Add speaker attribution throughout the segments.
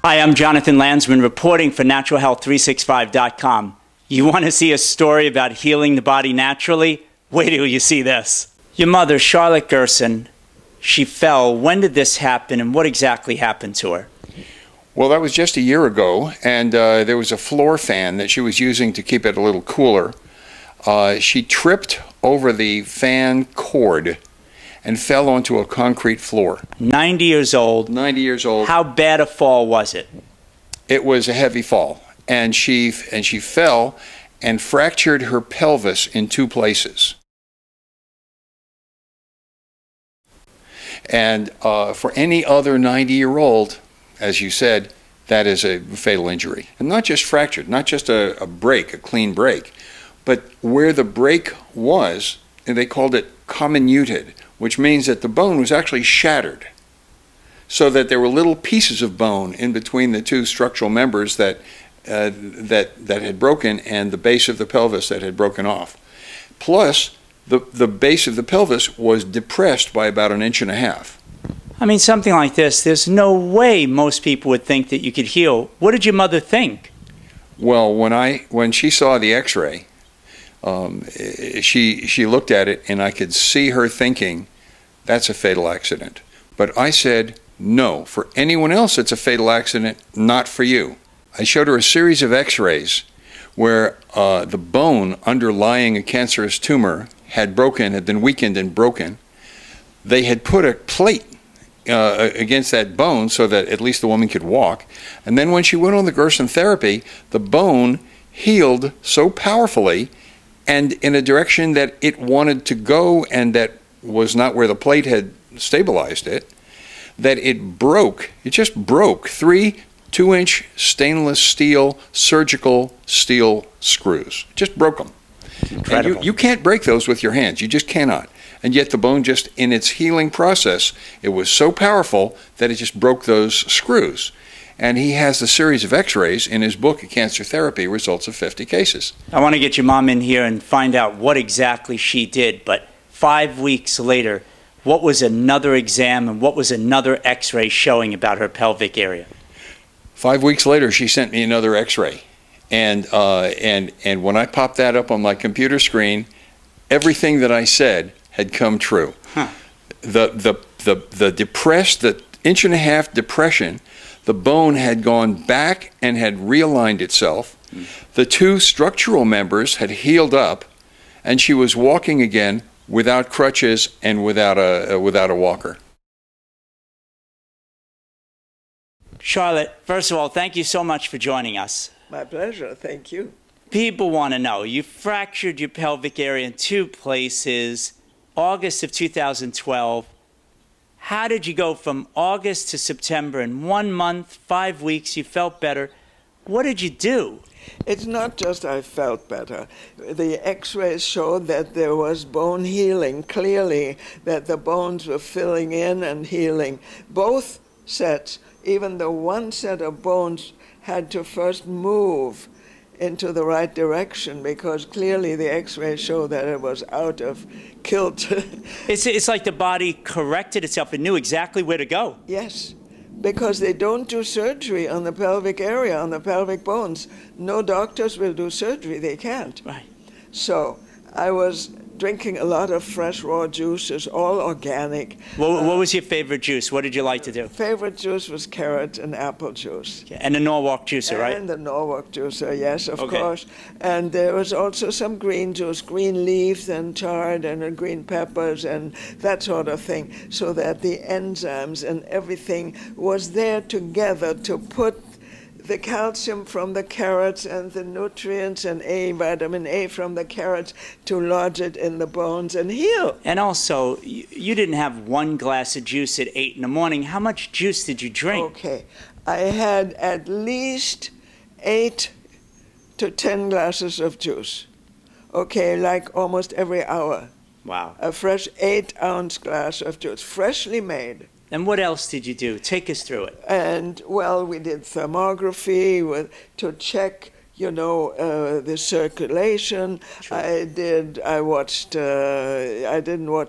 Speaker 1: Hi, I'm Jonathan Landsman reporting for naturalhealth365.com. You want to see a story about healing the body naturally? Wait till you see this. Your mother, Charlotte Gerson, she fell. When did this happen and what exactly happened to her?
Speaker 2: Well, that was just a year ago, and there was a floor fan that she was using to keep it a little cooler. She tripped over the fan cord and fell onto a concrete floor.
Speaker 1: 90 years old.
Speaker 2: 90 years old.
Speaker 1: How bad a fall was it?
Speaker 2: It was a heavy fall, and she fell and fractured her pelvis in 2 places. And for any other 90-year-old, as you said, that is a fatal injury. And not just fractured, not just a break, a clean break, but where the break was, and they called it comminuted, which means that the bone was actually shattered, so that there were little pieces of bone in between the 2 structural members that had broken and the base of the pelvis that had broken off. Plus, the base of the pelvis was depressed by about 1.5 inches.
Speaker 1: I mean, something like this, there's no way most people would think that you could heal. What did your mother think?
Speaker 2: Well, when she saw the x-ray, she looked at it and I could see her thinking, that's a fatal accident. But I said, no, for anyone else it's a fatal accident, not for you. I showed her a series of x-rays where the bone underlying a cancerous tumor had been weakened and broken. They had put a plate against that bone so that at least the woman could walk. And then when she went on the Gerson therapy, the bone healed so powerfully and in a direction that it wanted to go and that was not where the plate had stabilized it, that it broke. It just broke 3 2-inch stainless steel surgical steel screws. Just broke them.
Speaker 1: Incredible.
Speaker 2: And you can't break those with your hands. You just cannot. And yet the bone just, in its healing process, it was so powerful that it just broke those screws. And he has a series of x-rays in his book, Cancer Therapy, Results of 50 Cases.
Speaker 1: I want to get your mom in here and find out what exactly she did, but 5 weeks later, what was another exam and what was another x-ray showing about her pelvic area?
Speaker 2: 5 weeks later, she sent me another x-ray. And when I popped that up on my computer screen, everything that I said had come true.
Speaker 1: Huh.
Speaker 2: The depressed, the 1.5-inch depression, the bone had gone back and had realigned itself. The 2 structural members had healed up, and she was walking again without crutches and without a walker.
Speaker 1: Charlotte, first of all, thank you so much for joining us.
Speaker 3: My pleasure, thank you.
Speaker 1: People want to know, you fractured your pelvic area in 2 places, August of 2012. How did you go from August to September in 1 month, 5 weeks, you felt better? What did you do?
Speaker 3: It's not just I felt better. The x-rays showed that there was bone healing, clearly, that the bones were filling in and healing. Both sets, even the one set of bones had to first move into the right direction because clearly the x-rays showed that it was out of kilter.
Speaker 1: It's like the body corrected itself and knew exactly where to go.
Speaker 3: Yes, because they don't do surgery on the pelvic area, on the pelvic bones. No doctors will do surgery, they can't.
Speaker 1: Right.
Speaker 3: So I was drinking a lot of fresh raw juices, all organic.
Speaker 1: What was your favorite juice? What did you like to do?
Speaker 3: Favorite juice was carrot and apple juice.
Speaker 1: Okay. And the Norwalk juicer, right?
Speaker 3: And the Norwalk juicer, yes, of course. And there was also some green juice, green leaves and chard and green peppers and that sort of thing, so that the enzymes and everything was there together to put the calcium from the carrots and the nutrients and vitamin A from the carrots to lodge it in the bones and heal.
Speaker 1: And also, you didn't have 1 glass of juice at 8 in the morning. How much juice did you drink?
Speaker 3: Okay, I had at least 8 to 10 glasses of juice. Okay, like almost every hour.
Speaker 1: Wow.
Speaker 3: A fresh 8-ounce glass of juice, freshly made.
Speaker 1: And what else did you do? Take us through it.
Speaker 3: And, well, we did thermography to check, you know, the circulation.
Speaker 1: Sure.
Speaker 3: I didn't watch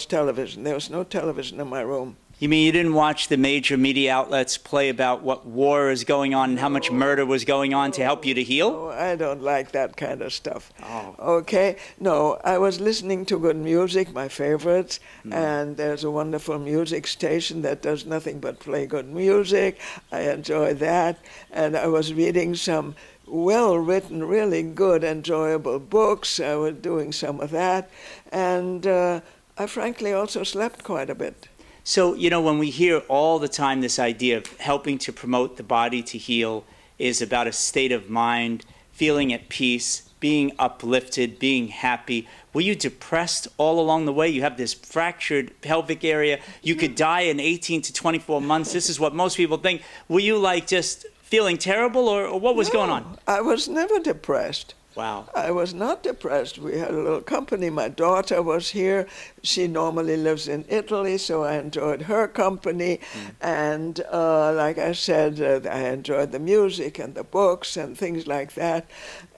Speaker 3: television. There was no television in my room.
Speaker 1: You mean you didn't watch the major media outlets play about what war is going on and how much murder was going on to help you to heal?
Speaker 3: No, I don't like that kind of stuff.
Speaker 1: Oh.
Speaker 3: Okay? No, I was listening to good music, my favorites, and there's a wonderful music station that does nothing but play good music. I enjoy that. And I was reading some well-written, really good, enjoyable books. I was doing some of that. And I frankly also slept quite a bit.
Speaker 1: So, you know, when we hear all the time this idea of helping to promote the body to heal is about a state of mind, feeling at peace, being uplifted, being happy. Were you depressed all along the way? You have this fractured pelvic area. You could die in 18 to 24 months. This is what most people think. Were you like just feeling terrible, or what was going on?
Speaker 3: I was never depressed.
Speaker 1: Wow.
Speaker 3: I was not depressed. We had a little company. My daughter was here. She normally lives in Italy, so I enjoyed her company. And like I said, I enjoyed the music and the books and things like that.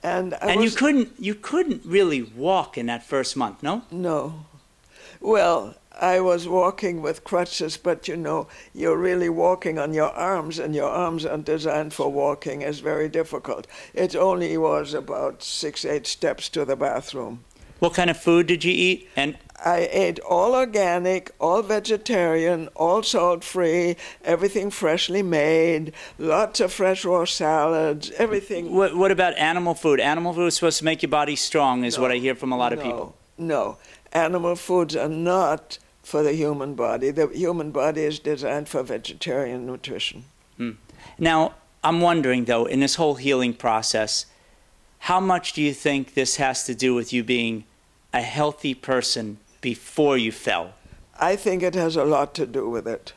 Speaker 3: And
Speaker 1: you couldn't really walk in that first month, no?
Speaker 3: No. Well, I was walking with crutches, but you know, you're really walking on your arms, and your arms aren't designed for walking. It's very difficult. It only was about 6, 8 steps to the bathroom.
Speaker 1: What kind of food did you eat? And
Speaker 3: I ate all organic, all vegetarian, all salt-free, everything freshly made, lots of fresh raw salads, everything.
Speaker 1: What about animal food? Animal food is supposed to make your body strong, is what I hear from a lot of people.
Speaker 3: No. Animal foods are not for the human body. The human body is designed for vegetarian nutrition.
Speaker 1: Now, I'm wondering, though, in this whole healing process, how much do you think this has to do with you being a healthy person before you fell?
Speaker 3: I think it has a lot to do with it.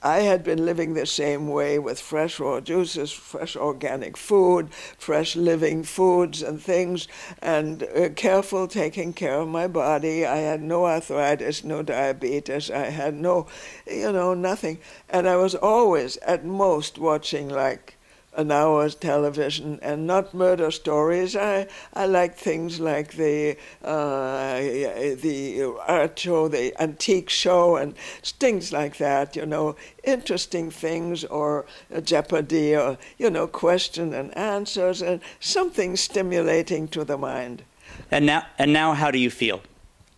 Speaker 3: I had been living the same way with fresh raw juices, fresh organic food, fresh living foods and things, and careful taking care of my body. I had no arthritis, no diabetes. I had no, nothing. And I was always, at most, watching like an hour's television, and not murder stories. I like things like the art show, the antique show, and things like that, interesting things, or Jeopardy, or, question and answers, and something stimulating to the mind.
Speaker 1: And now how do you feel?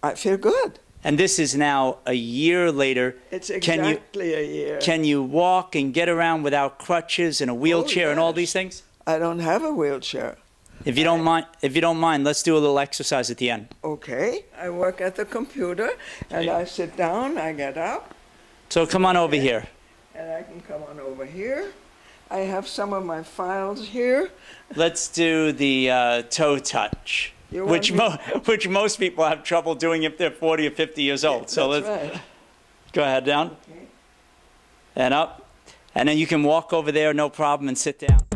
Speaker 3: I feel good.
Speaker 1: And this is now a year later.
Speaker 3: It's exactly a year.
Speaker 1: Can you walk and get around without crutches and a wheelchair and all these things?
Speaker 3: I don't have a wheelchair.
Speaker 1: If you don't mind, let's do a little exercise at the end.
Speaker 3: Okay. I work at the computer, and I sit down, I get up.
Speaker 1: So come on over here.
Speaker 3: And I can come on over here. I have some of my files here.
Speaker 1: Let's do the toe touch. Which most people have trouble doing if they're 40 or 50 years old. So let's go ahead, down and up. And then you can walk over there, no problem, and sit down.